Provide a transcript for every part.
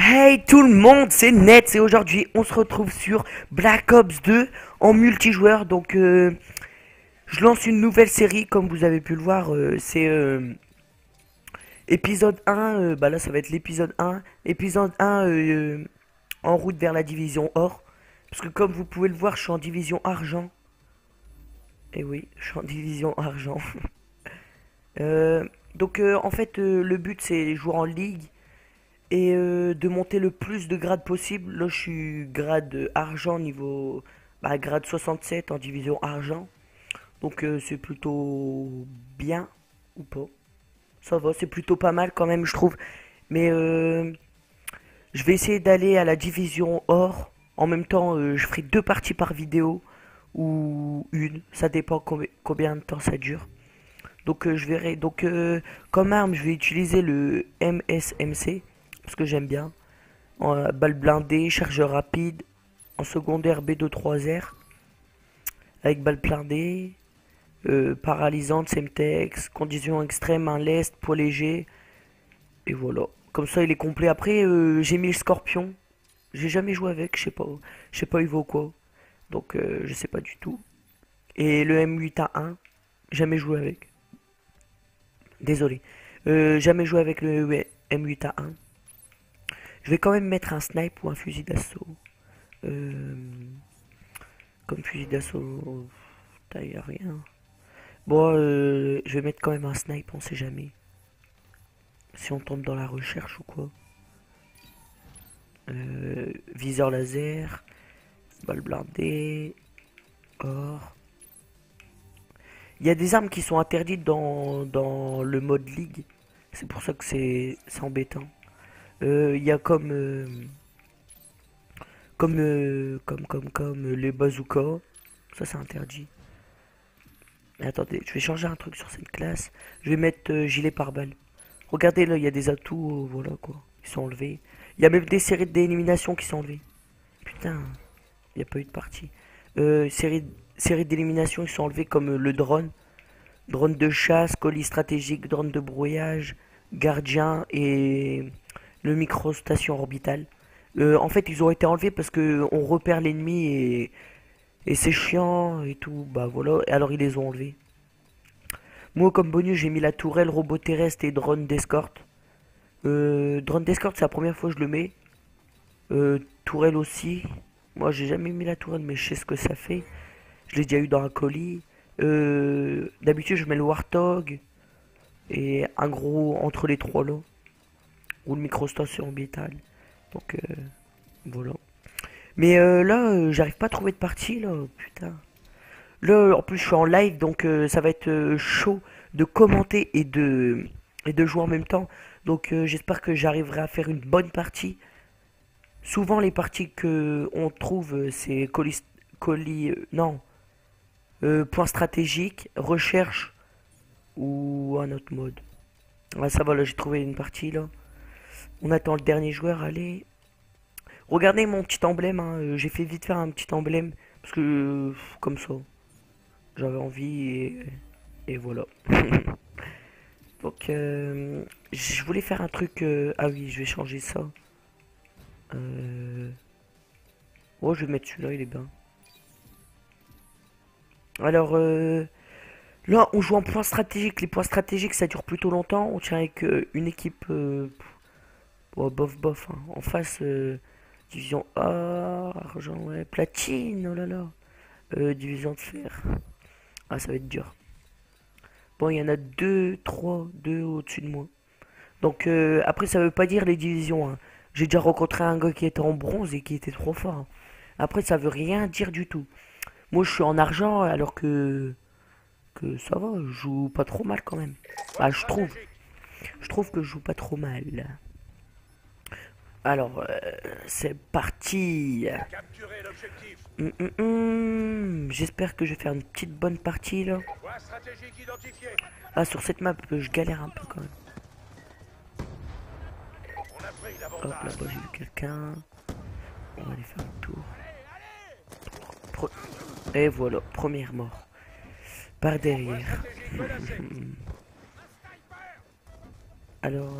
Hey tout le monde, c'est Nets et aujourd'hui on se retrouve sur Black Ops 2 en multijoueur. Donc je lance une nouvelle série comme vous avez pu le voir. C'est épisode 1, bah là ça va être l'épisode 1. Épisode 1 en route vers la division or. Parce que comme vous pouvez le voir je suis en division argent. Et oui, je suis en division argent. Donc en fait le but c'est jouer en ligue et de monter le plus de grades possible. Là, je suis grade argent niveau grade 67 en division argent. Donc c'est plutôt bien ou pas. Ça va, c'est plutôt pas mal quand même, je trouve. Mais je vais essayer d'aller à la division or. En même temps, je ferai deux parties par vidéo ou une. Ça dépend combien de temps ça dure. Donc je verrai. Donc comme arme, je vais utiliser le MSMC parce que j'aime bien. En balle blindée, chargeur rapide, en secondaire B23R, avec balle blindée, paralysante, Semtex, conditions extrêmes, un lest, poids léger, et voilà. Comme ça il est complet. Après j'ai mis le scorpion, j'ai jamais joué avec, je sais pas il vaut quoi, donc je sais pas du tout. Et le M8A1, jamais joué avec, désolé. Jamais joué avec le M8A1. Je vais quand même mettre un snipe ou un fusil d'assaut. Euh, Comme fusil d'assaut, y a rien. Bon, je vais mettre quand même un snipe, on sait jamais. Si on tombe dans la recherche ou quoi. Viseur laser, balle blindée, or. Il y a des armes qui sont interdites dans le mode ligue. C'est pour ça que c'est embêtant. Il y a comme les bazookas. Ça c'est interdit. Mais attendez, je vais changer un truc sur cette classe. Je vais mettre gilet pare-balles. Regardez là, il y a des atouts, voilà quoi. Ils sont enlevés. Il y a même des séries d'élimination qui sont enlevées. Putain, il n'y a pas eu de partie. Série d'élimination qui sont enlevées comme le drone. Drone de chasse, colis stratégique, drone de brouillage, gardien et le microstation orbitale. En fait, ils ont été enlevés parce que on repère l'ennemi et c'est chiant et tout. Bah voilà, et alors ils les ont enlevés. Moi, comme bonus, j'ai mis la tourelle, robot terrestre et drone d'escorte. Drone d'escorte, c'est la première fois que je le mets. Tourelle aussi. Moi, j'ai jamais mis la tourelle, mais je sais ce que ça fait. Je l'ai déjà eu dans un colis. D'habitude, je mets le Warthog et un gros entre les trois là. Ou le microstation orbitale. Donc, voilà. Mais là, j'arrive pas à trouver de partie là. Putain. Là, en plus, je suis en live, donc ça va être chaud de commenter et de jouer en même temps. Donc, j'espère que j'arriverai à faire une bonne partie. Souvent, les parties que on trouve, c'est non, point stratégique, recherche ou un autre mode. Ah, ça va, là, j'ai trouvé une partie là. On attend le dernier joueur, allez. Regardez mon petit emblème, hein, j'ai fait vite faire un petit emblème parce que comme ça. J'avais envie et voilà. Donc je voulais faire un truc. Ah oui, je vais changer ça. Oh, je vais mettre celui-là, il est bien. Alors là, on joue en point stratégique. Les points stratégiques, ça dure plutôt longtemps. On tient avec une équipe oh, bof bof. Hein. En face, division A, argent, ouais, platine, oh là là. Division de fer. Ah, ça va être dur. Bon, il y en a deux au-dessus de moi. Donc après, ça veut pas dire les divisions. Hein. J'ai déjà rencontré un gars qui était en bronze et qui était trop fort. Hein. Après, ça veut rien dire du tout. Moi, je suis en argent alors que ça va, je joue pas trop mal quand même. Ah, je trouve. Je trouve que je joue pas trop mal. Alors, c'est parti. J'espère que je vais faire une petite bonne partie là. Ah, sur cette map, je galère un peu quand même. Hop, là-bas, j'ai vu quelqu'un. On va aller faire un tour. Et voilà, première mort. Par derrière. Alors,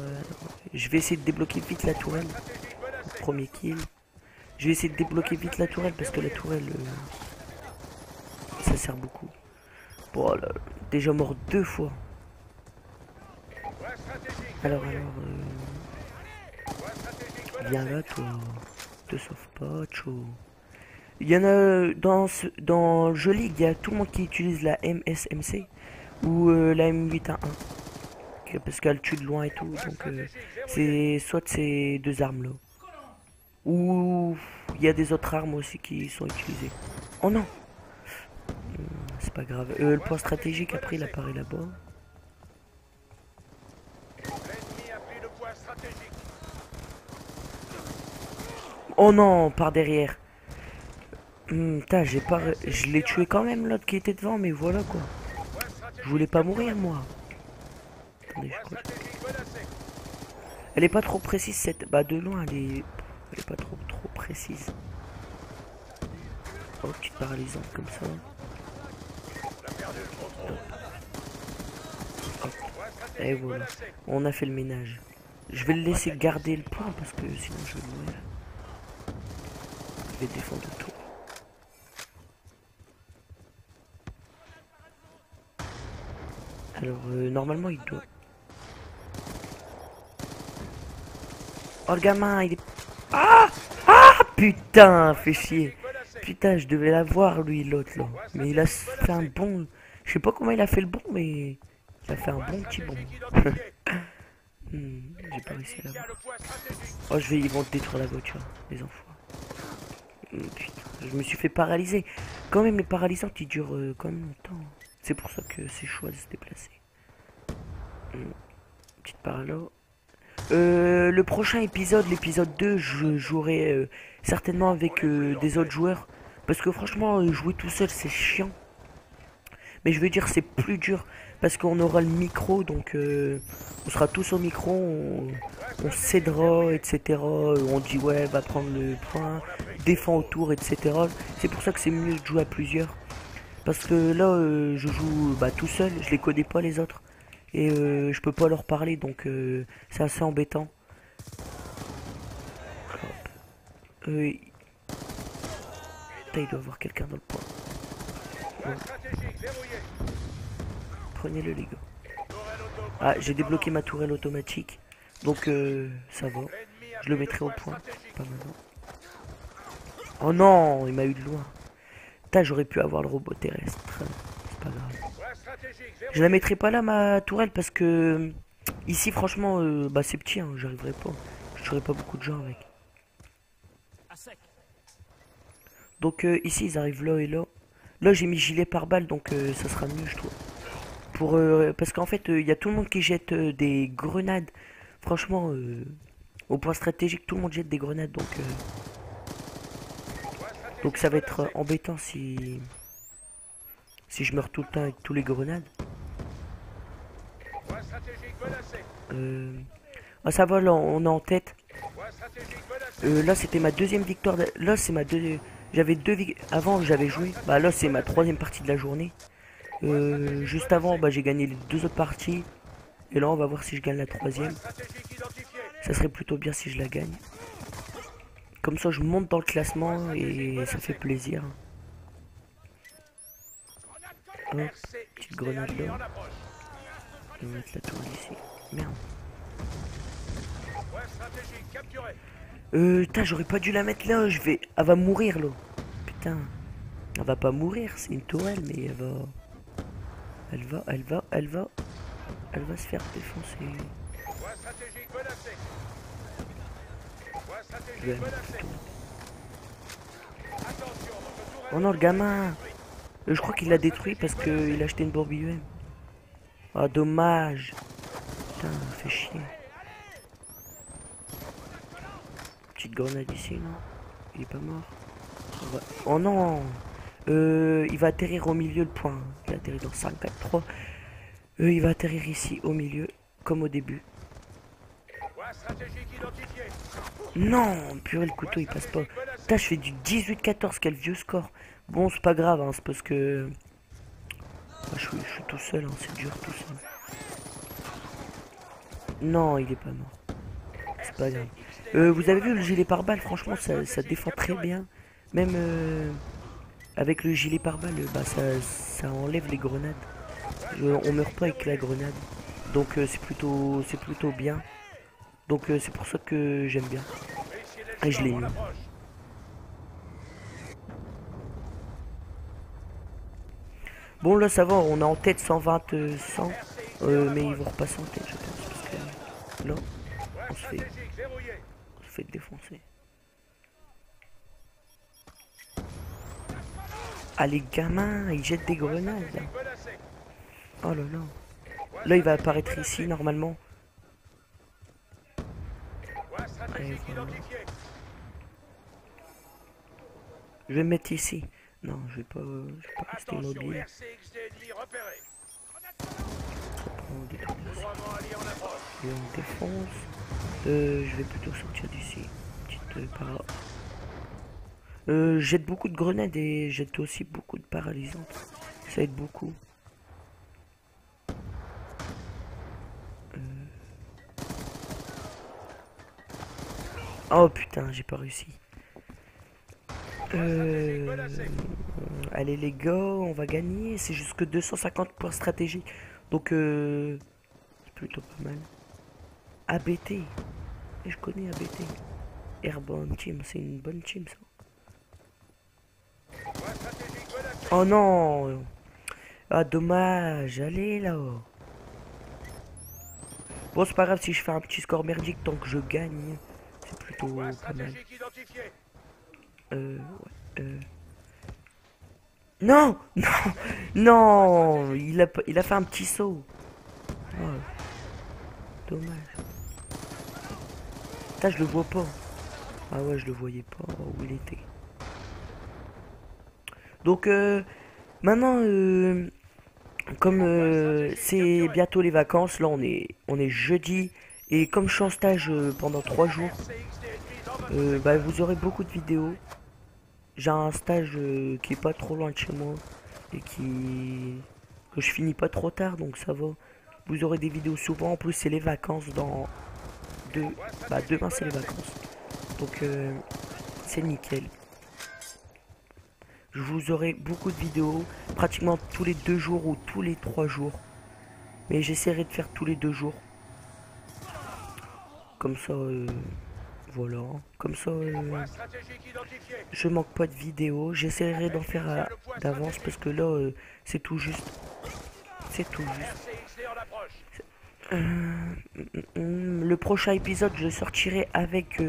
je vais essayer de débloquer vite la tourelle. Premier kill. Je vais essayer de débloquer vite la tourelle parce que la tourelle, ça sert beaucoup. Bon, là, déjà mort 2 fois. Alors, viens là, toi. Te sauve pas, tcho. Il y en a dans le jeu League, il y a tout le monde qui utilise la MSMC ou la M8A1. Parce qu'elle tue de loin et tout. Donc, c'est soit ces deux armes là. Ou il y a des autres armes aussi qui sont utilisées. Oh non! C'est pas grave. Le point stratégique après il apparaît là-bas. Oh non, par derrière. J'ai pas. Je l'ai tué quand même l'autre qui était devant, mais voilà quoi. Je voulais pas mourir moi. Attendez, je crois. Elle est pas trop précise cette. Bah de loin elle est pas trop précise. Oh, petite paralysante comme ça. Hop. Et voilà. On a fait le ménage. Je vais le laisser garder le point parce que sinon je vais mourir. Je vais défendre tout. Alors normalement il doit. Oh le gamin il est. Ah putain, fait chier. Putain, je devais l'avoir lui l'autre là. Mais il a fait un bon. Je sais pas comment il a fait le bon, mais il a fait un bon petit bon. J'ai pas réussi à l'avoir. Oh ils vont détruire la voiture, les enfants. Putain, je me suis fait paralyser. Quand même les paralysantes ils durent quand même longtemps. C'est pour ça que c'est chaud de se déplacer. Petite par là. Le prochain épisode, l'épisode 2, je jouerai certainement avec des autres joueurs. Parce que franchement, jouer tout seul, c'est chiant. Mais je veux dire, c'est plus dur. Parce qu'on aura le micro, donc on sera tous au micro, on s'aidera, etc. On dit ouais, va prendre le point, défend autour, etc. C'est pour ça que c'est mieux de jouer à plusieurs. Parce que là, je joue tout seul, je les connais pas les autres. Et je peux pas leur parler, donc c'est assez embêtant. Il doit y avoir quelqu'un dans le point. Ouais. Prenez-le les gars. Ah, j'ai débloqué ma tourelle automatique. Donc ça va. Je le mettrai au point. Pas maintenant. Oh non, il m'a eu de loin. Putain, j'aurais pu avoir le robot terrestre. C'est pas grave. Je la mettrai pas là ma tourelle parce que ici franchement c'est petit, hein, j'arriverai pas. Je tuerai pas beaucoup de gens avec. Donc ici ils arrivent là et là. Là j'ai mis gilet pare-balles donc ça sera mieux je trouve. Parce qu'en fait il y a tout le monde qui jette des grenades. Franchement au point stratégique tout le monde jette des grenades donc ça va être embêtant si je meurs tout le temps avec tous les grenades. Ah ça va là on est en tête. Là c'était ma deuxième victoire. Là c'est ma deuxième. J'avais avant j'avais joué. Bah là c'est ma troisième partie de la journée. Juste avant j'ai gagné les 2 autres parties. Et là on va voir si je gagne la troisième. Ça serait plutôt bien si je la gagne. Comme ça je monte dans le classement et ça fait plaisir. Hop, petite grenade là. Je vais mettre la tour ici. Merde. Putain, j'aurais pas dû la mettre là. Elle va mourir là. Putain. Elle va pas mourir, c'est une tourelle, mais elle va se faire défoncer. Oh non, le gamin. Je crois qu'il l'a détruit parce qu'il a acheté une bourbier. Ah, dommage. Putain, fait chier. Petite grenade ici, non? Il est pas mort. Oh non. Il va atterrir au milieu le point. Il atterrit dans 5, 4, 3. Il va atterrir ici au milieu, comme au début. Non, purée, le couteau il passe pas. Putain, je fais du 18-14, quel vieux score. Bon, c'est pas grave, hein, c'est parce que je suis tout seul, hein, c'est dur tout seul. Non, il est pas mort. C'est pas grave. Vous avez vu le gilet pare-balles, franchement ça défend très bien. Même avec le gilet pare-balles, bah, ça enlève les grenades. On meurt pas avec la grenade. Donc c'est plutôt bien. Donc c'est pour ça que j'aime bien. Et je l'ai mis. Bon là ça va, on est en tête 120, 100. Mais ils vont repasser en tête je pense. Parce que là, on se fait défoncer. Ah les gamins, ils jettent des grenades là. Oh là là. Là il va apparaître ici normalement. Allez, voilà. Je vais me mettre ici. Non, je vais pas rester mobile. Et on défonce. Je vais plutôt sortir d'ici. Petite par là. Jette beaucoup de grenades et jette aussi beaucoup de paralysantes. Ça aide beaucoup. Oh putain, j'ai pas réussi. Allez les gars, on va gagner. C'est jusque 250 points stratégiques. Donc c'est plutôt pas mal. ABT. Et je connais ABT. Airborne Team, c'est une bonne team ça. Oh non. Ah dommage, allez là. Bon c'est pas grave si je fais un petit score merdique tant que je gagne. C'est plutôt pas mal. Ouais. Non. Non. Non. Il a fait un petit saut. Oh, dommage. Putain je le vois pas. Ah ouais je le voyais pas où il était. Donc maintenant comme c'est bientôt les vacances, là on est jeudi et comme je suis en stage pendant 3 jours, bah, vous aurez beaucoup de vidéos. J'ai un stage qui est pas trop loin de chez moi et que je finis pas trop tard donc ça va. Vous aurez des vidéos souvent. En plus c'est les vacances dans bah demain c'est les vacances donc c'est nickel. Je vous aurai beaucoup de vidéos, pratiquement tous les 2 jours ou tous les 3 jours. Mais j'essaierai de faire tous les 2 jours. Comme ça, voilà. Comme ça, je manque pas de vidéos. J'essaierai d'en faire d'avance parce que là, c'est tout juste. C'est tout juste. Le prochain épisode, je sortirai avec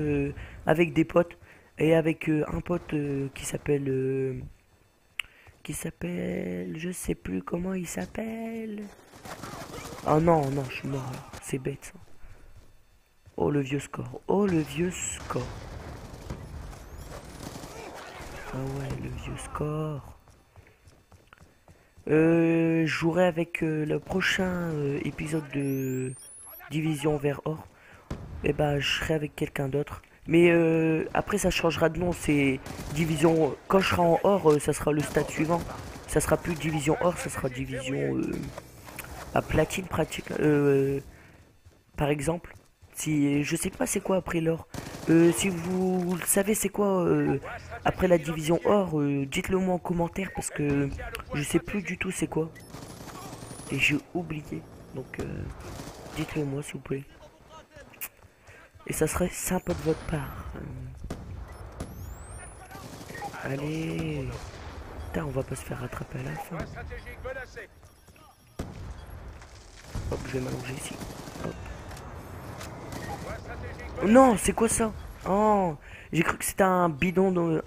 des potes. Et avec un pote qui s'appelle, je sais plus comment il s'appelle. Oh non, non, je suis mort là. C'est bête ça. Oh le vieux score. Oh le vieux score. Ah ouais, le vieux score. Je jouerai avec le prochain épisode de Division vers Or. Et bah je serai avec quelqu'un d'autre. Mais après ça changera de nom. C'est Division. Quand je serai en Or, ça sera le stade suivant. Ça sera plus Division Or, ça sera Division à platine pratique. Par exemple. Si je sais pas c'est quoi après l'or. Si vous savez c'est quoi après la division or, dites-le moi en commentaire parce que je sais plus du tout c'est quoi. Et j'ai oublié. Donc dites-le moi s'il vous plaît. Et ça serait sympa de votre part. Allez. Putain, on va pas se faire rattraper à la fin. Hop, je vais m'allonger ici. Hop. Non, c'est quoi ça? Oh, j'ai cru que c'était un bidon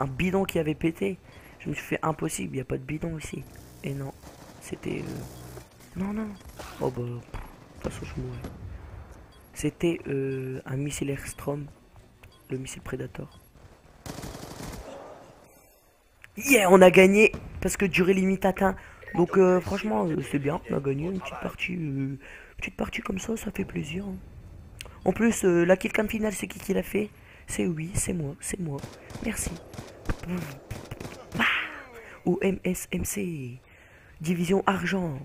qui avait pété. Je me suis fait impossible, il n'y a pas de bidon ici. Et non, c'était... Non, non. Oh bah, de toute façon je mourrais. C'était un missile Airstrom, le missile Predator. Yeah, on a gagné parce que durée limite atteint. Donc franchement, c'est bien, on a gagné une petite partie comme ça fait plaisir. Hein. En plus, la killcam finale, c'est qui l'a fait? C'est oui, c'est moi, c'est moi. Merci. Ou MSMC. Division argent.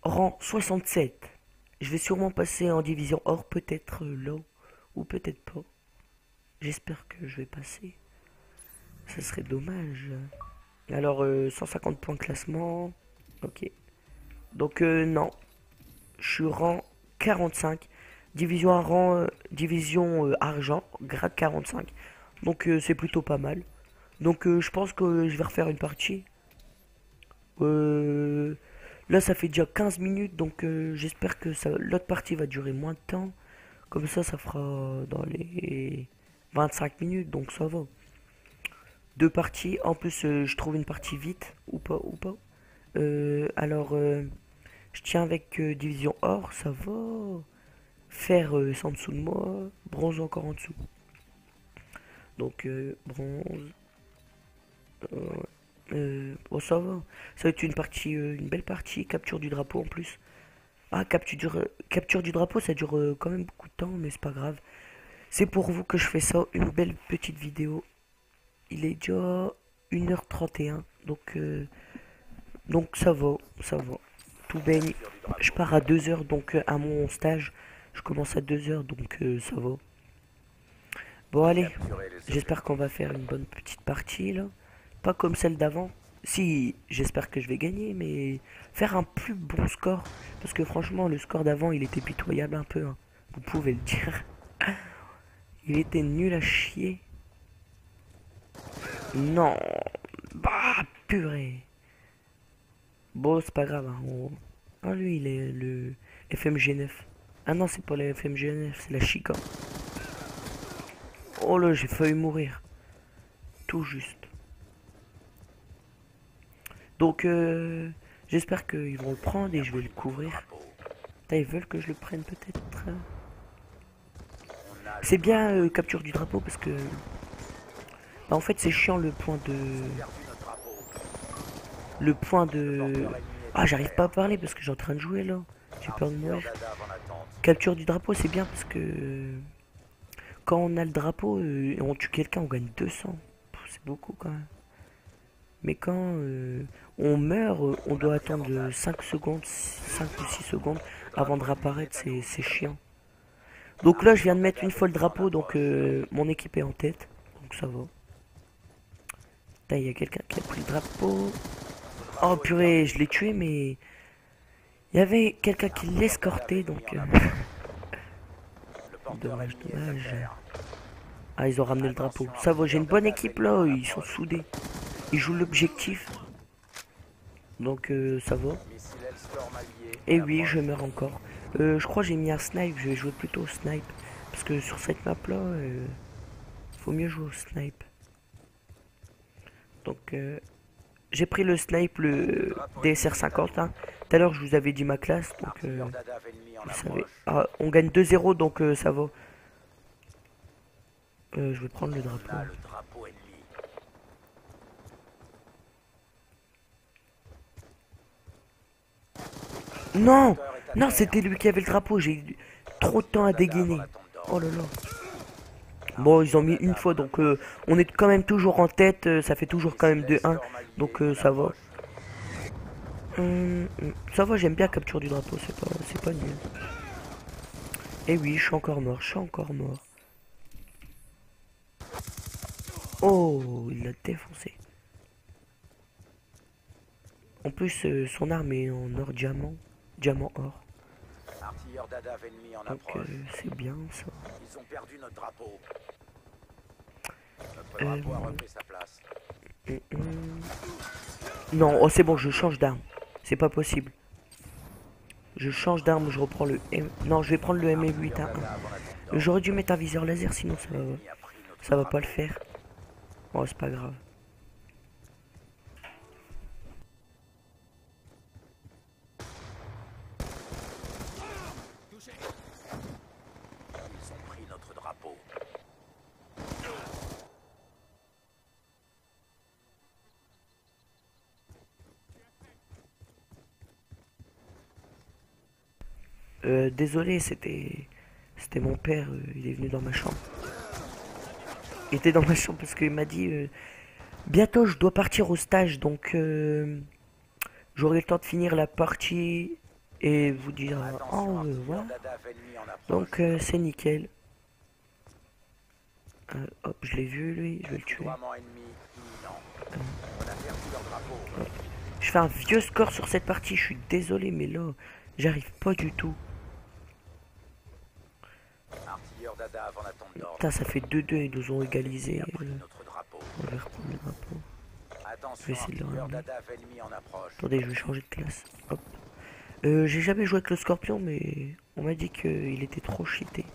Rang 67. Je vais sûrement passer en division or, peut-être là. Ou peut-être pas. J'espère que je vais passer. Ça serait dommage. Alors, 150 points de classement. Ok. Donc, non. Je suis rang 45. Division à rang, division argent, grade 45. Donc, c'est plutôt pas mal. Donc, je pense que je vais refaire une partie. Là, ça fait déjà 15 minutes. Donc, j'espère que l'autre partie va durer moins de temps. Comme ça fera dans les 25 minutes. Donc, ça va. Deux parties. En plus, je trouve une partie vite. Ou pas, ou pas. Alors, je tiens avec division or. Ça va. Fer, c'est en dessous de moi. Bronze encore en dessous. Donc, bronze. Bon, ça va. Ça va être une partie, une belle partie. Capture du drapeau en plus. Ah, capture du drapeau, ça dure quand même beaucoup de temps, mais c'est pas grave. C'est pour vous que je fais ça. Une belle petite vidéo. Il est déjà 1h31. Donc ça va, ça va. Tout baigne. Je pars à 2h, donc à mon stage. Je commence à 2h, donc ça va. Bon, allez. J'espère qu'on va faire une bonne petite partie, là. Pas comme celle d'avant. Si, j'espère que je vais gagner, mais faire un plus bon score. Parce que franchement, le score d'avant, il était pitoyable un peu, hein. Vous pouvez le dire. Il était nul à chier. Non. Bah, purée. Bon, c'est pas grave, hein. Ah, lui, il est le FMG9. Ah non, c'est pas le FMG9, c'est la Chica. Oh là, j'ai failli mourir. Tout juste. Donc, j'espère qu'ils vont le prendre et je vais le couvrir. Putain, ils veulent que je le prenne peut-être. C'est bien capture du drapeau parce que... Bah, en fait, c'est chiant le point de... Le point de... Ah, j'arrive pas à parler parce que j'ai en train de jouer là. J'ai peur de mourir. Capture du drapeau, c'est bien parce que... Quand on a le drapeau et on tue quelqu'un, on gagne 200. C'est beaucoup quand même. Mais quand on meurt, on doit attendre 5 secondes, 5 ou 6 secondes avant de réapparaître, c'est chiant. Donc là, je viens de mettre une fois le drapeau, donc mon équipe est en tête, donc ça va. Putain, il y a quelqu'un qui a pris le drapeau. Oh purée, je l'ai tué, mais il y avait quelqu'un qui l'escortait, donc... Dommage, dommage. Ah, ils ont ramené le drapeau. Ça va, j'ai une bonne équipe là, ils sont soudés. Ils jouent l'objectif. Donc ça va. Et oui, je meurs encore. Je crois que j'ai mis un snipe, je vais jouer plutôt au snipe. Parce que sur cette map là, faut mieux jouer au snipe. Donc j'ai pris le snipe, le DSR 50. Hein. Tout à l'heure je vous avais dit ma classe, donc vous savez. Ah, on gagne 2-0, donc ça va. Je vais prendre le drapeau. Non, non, c'était lui qui avait le drapeau. J'ai eu trop de temps à dégainer. Oh là là. Bon, ils ont mis une fois, donc on est quand même toujours en tête. Ça fait toujours quand même 2-1. Donc ça va. Ça va, j'aime bien capture du drapeau. C'est pas nul. Et oui, je suis encore mort. Je suis encore mort. Oh, il l'a défoncé. En plus, son arme est en or diamant. Diamant or. Donc c'est bien ça. Ils ont perdu notre drapeau. Non, oh c'est bon, je change d'arme. C'est pas possible. Je change d'arme, je reprends le M... Non, je vais prendre le M8 à 1. J'aurais dû mettre un viseur laser, sinon ça va pas le faire. Bon, c'est pas grave. Ils ont pris notre drapeau. Désolé, c'était mon père, il est venu dans ma chambre. Il était dans ma chambre parce qu'il m'a dit bientôt je dois partir au stage, donc j'aurai le temps de finir la partie et vous dire oh voilà. Donc c'est nickel. Hop, je l'ai vu lui, je vais le tuer. Vouvoiement ennemi imminent. On a perdu leur drapeau. Je fais un vieux score sur cette partie, je suis désolé, mais là, j'arrive pas du tout. Artilleurs d'Adav en attente d'ordre. Putain, ça fait 2-2, ils nous ont égalisé. Il a pris notre drapeau. On va reprendre le drapeau. Attention, Je vais essayer de le artilleurs ramener. d'Adav ennemi en approche. Attendez, je vais changer de classe. Hop. J'ai jamais joué avec le scorpion, mais on m'a dit qu'il était trop cheaté.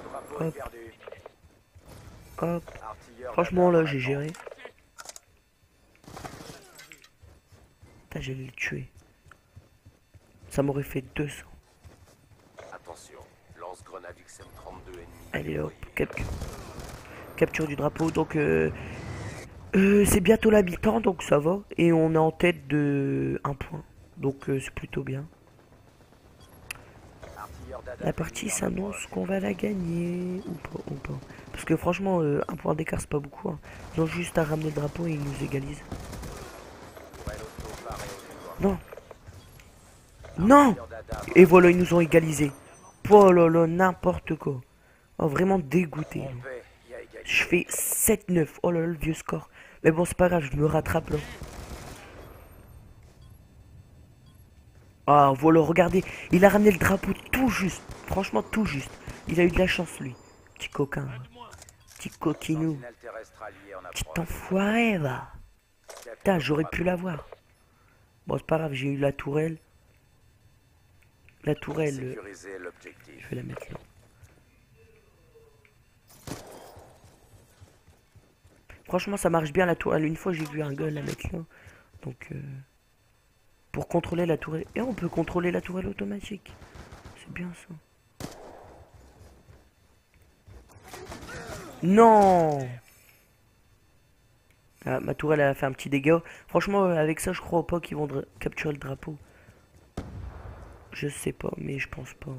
Le drapeau est Hop. perdu. Hop. Artilleurs Franchement, d'Adav là, en j'ai attente. géré. Putain, j'allais le tuer. Ça m'aurait fait 200. Attention, lance-grenade XM32 ennemi. Allez, hop. Capture du drapeau. Donc, c'est bientôt la mi-temps, donc ça va. Et on est en tête de 1 point. Donc, c'est plutôt bien. Artilleurs d'Adav La partie ennemi en s'annonce approche. qu'on va la gagner ou pas. Parce que franchement, 1 point d'écart c'est pas beaucoup. Hein. Ils ont juste à ramener le drapeau et ils nous égalisent. Tourelle auto parée au déploiement. Non. Non. Artilleurs d'Adav Et voilà, ils nous ont égalisés. Oh là là, n'importe quoi. Oh, vraiment dégoûté. trompé, il y a égalité. Je fais 7-9. Oh là là, le vieux score. Mais bon, c'est pas grave, je me rattrape là. Ah, voilà, regardez. Il a ramené le drapeau tout juste. Franchement, tout juste. Il a eu de la chance, lui. Petit coquin. Petit coquinou. Sentinelle terrestre alliée en Petit approche. enfoiré, va. Putain, j'aurais pu l'avoir. Bon, c'est pas grave, j'ai eu la tourelle. La tourelle, Sécuriser l'objectif. je vais la mettre là. Franchement, ça marche bien la tourelle. Une fois, j'ai vu un gars la mettre là. Donc, pour contrôler la tourelle. Et on peut contrôler la tourelle automatique. C'est bien ça. Non! Ah, ma tourelle a fait un petit dégât. Franchement, avec ça, je crois pas qu'ils vont capturer le drapeau. Je sais pas, mais je pense pas.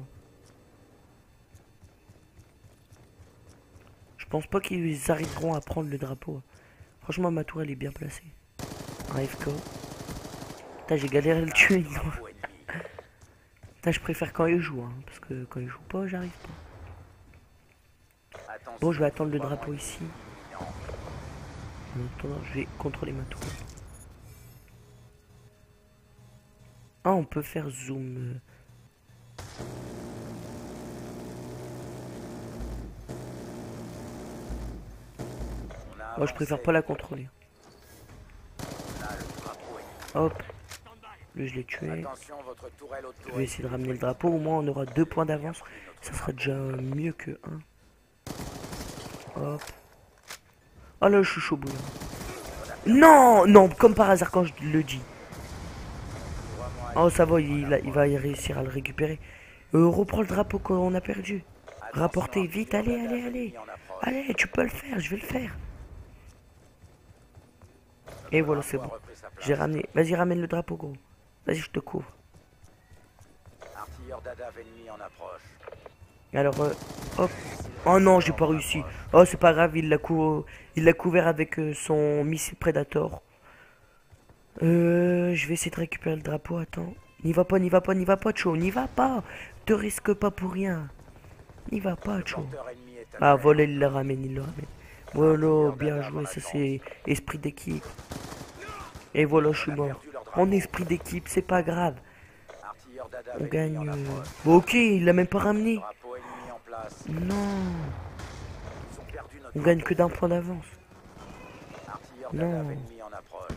Je pense pas qu'ils arriveront à prendre le drapeau. Franchement, ma tourelle est bien placée. Un FK. Putain, j'ai galéré à le tuer. Non. Drapeau ennemi. Putain, je préfère quand il joue, hein, parce que quand il joue pas, j'arrive pas. Attention, Bon, je vais attendre le vouvoiement drapeau ennemi ici. imminent. En attendant, je vais contrôler ma tourelle. Ah, on peut faire zoom. On a Moi, je préfère avancé. pas la contrôler. On a le drapeau ennemi. Hop. Lui, je l'ai tué. Attention, votre tourelle auto Je vais essayer de ramener le drapeau. Au moins, on aura 2 points d'avance. Ça sera déjà mieux que 1. Hop. Oh là, je suis chaud bouillant. Non, non, comme par hasard quand je le dis. Oh, ça va, il va y réussir à le récupérer. Reprends le drapeau qu'on a perdu. Rapportez vite, allez, allez, allez. Allez, tu peux le faire, je vais le faire. Et voilà, c'est bon. J'ai ramené. Vas-y, ramène le drapeau, gros. Vas-y, je te couvre. Artilleurs d'Adav ennemi en approche. Alors, hop. Oh non, j'ai pas réussi. Oh, c'est pas grave, il l'a couvert avec son missile Predator. Je vais essayer de récupérer le drapeau, attends. N'y va pas, n'y va pas, n'y va pas, Cho, n'y va pas. Te risque pas pour rien. N'y va pas, Cho. Porteur ennemi est à Ah, terre. voilà, il le ramène, il le ramène. Voilà, bien joué, ça c'est esprit d'équipe. Et voilà, je suis mort. En esprit d'équipe, c'est pas grave. Artilleurs d'Adav On ennemi gagne. en approche. Bon, ok, il l'a même pas ramené. Drapeau ennemi en place. Non, Ils ont perdu notre on gagne que d'un point d'avance. Artilleurs Non. d'Adav ennemi en approche.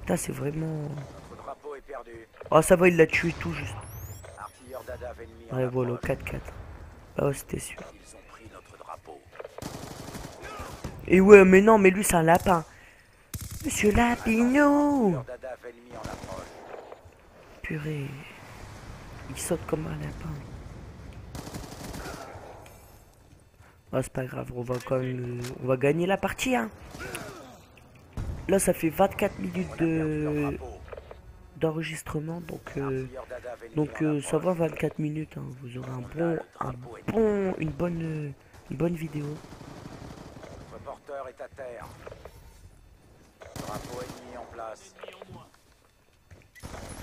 Putain, c'est vraiment... Notre drapeau est perdu. Oh, ça va, il l'a tué tout juste. Artilleurs d'Adav ennemi en Ouais, voilà, approche. 4-4. Ah ouais, c'était sûr. Ils ont pris notre drapeau. Et ouais, mais non, mais lui, c'est un lapin. Monsieur Lapigno. Artilleurs d'Adav ennemi en approche. Purée. Il saute comme un lapin. Ah, c'est pas grave, on va quand même... on va gagner la partie, hein. Là, ça fait 24 minutes de d'enregistrement, donc Artilleurs d'Adav ennemi en ça va, approche. 24 minutes, hein. Vous aurez une bonne vidéo. Notre porteur est à terre. Drapeau ennemi en place.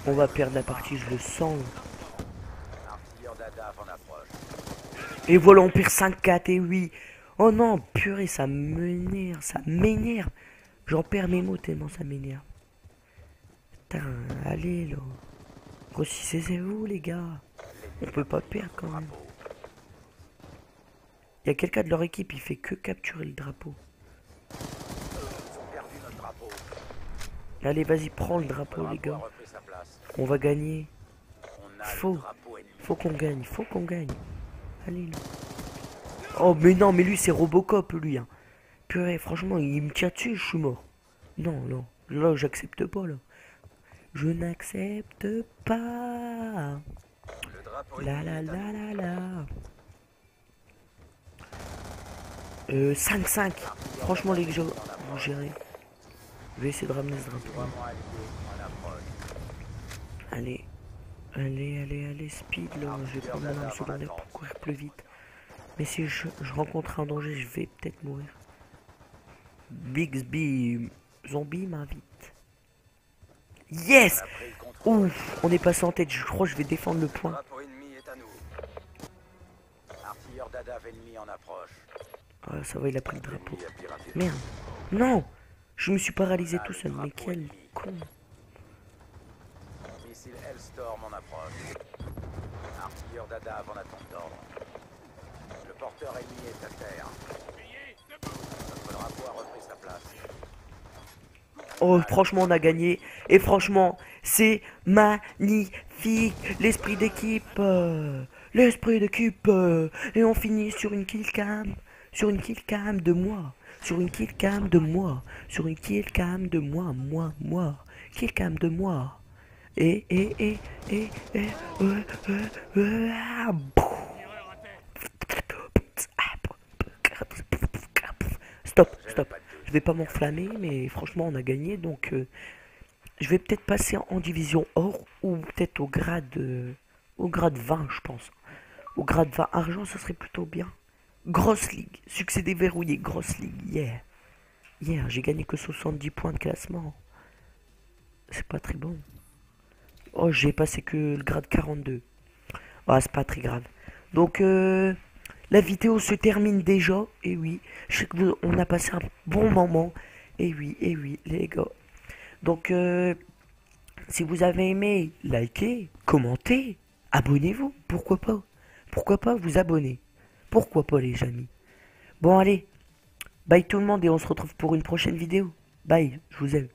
On va perdre la partie, je le sens. Artilleurs d'Adav en approche. Et voilà, on perd 5-4 et oui. Oh non, purée, ça m'énerve, ça m'énerve. J'en perds mes mots tellement ça m'énerve. Putain, allez là. Grossissez-vous les gars. On peut pas perdre quand même. Il y a quelqu'un de leur équipe, il fait que capturer le drapeau. Ils ont perdu notre drapeau. Allez, vas-y, prends le drapeau les Drapeau a gars. repris sa place. On va gagner. On a Faut. le drapeau ennemi. Faut qu'on gagne, faut qu'on gagne. Allez là. Oh mais non, mais lui c'est Robocop lui. Hein. Purée, franchement, il me tire dessus, je suis mort. Non, non, là j'accepte pas là. Je n'accepte pas. Le drapeau La ennemi la est à la nous. la la. 5-5. Franchement les gars, vous gérez. Je vais essayer de ramener ce drapeau. Vraiment allié en approche. Allez. Allez, speed là. Je vais prendre mon arme secondaire pour courir plus vite. Mais si je rencontre un danger, je vais peut-être mourir. Bixby Zombie m'invite. Yes! On a pris le contrôle. Ouf, on est passé en tête. Je crois que je vais défendre le Le point. drapeau ennemi est à nous. Artilleur d'Adav ennemi en approche. Ah, ça va, il a pris le drapeau. L'ennemi a piraté. Merde. Non! Je me suis paralysé tout seul. Mais quel con. Missile Hellstorm en approche. Artilleur d'Adav en attente d'ordre. Le porteur ennemi est à terre. Notre drapeau a repris sa place. Oh, franchement, on a gagné. Et franchement, c'est magnifique. L'esprit d'équipe. L'esprit d'équipe. Et on finit sur une kill cam. Sur une kill cam de moi. Sur une kill cam de moi. Sur une kill cam de moi. Moi. Kill cam de moi. Et. Ah, Stop. Je vais pas m'enflammer, mais franchement, on a gagné. Donc, je vais peut-être passer en division or ou peut-être au grade 20, je pense. Au grade 20 argent, ça serait plutôt bien. Grosse ligue. Succès déverrouillé. Grosse ligue. Yeah. J'ai gagné que 70 points de classement. C'est pas très bon. Oh, j'ai passé que le grade 42. Ah, c'est pas très grave. Donc, la vidéo se termine déjà. Et oui, je sais que on a passé un bon moment. Et oui, les gars. Donc, si vous avez aimé, likez, commentez, abonnez-vous. Pourquoi pas? Pourquoi pas vous abonner? Pourquoi pas, les amis? Bon, allez. Bye tout le monde et on se retrouve pour une prochaine vidéo. Bye, je vous aime.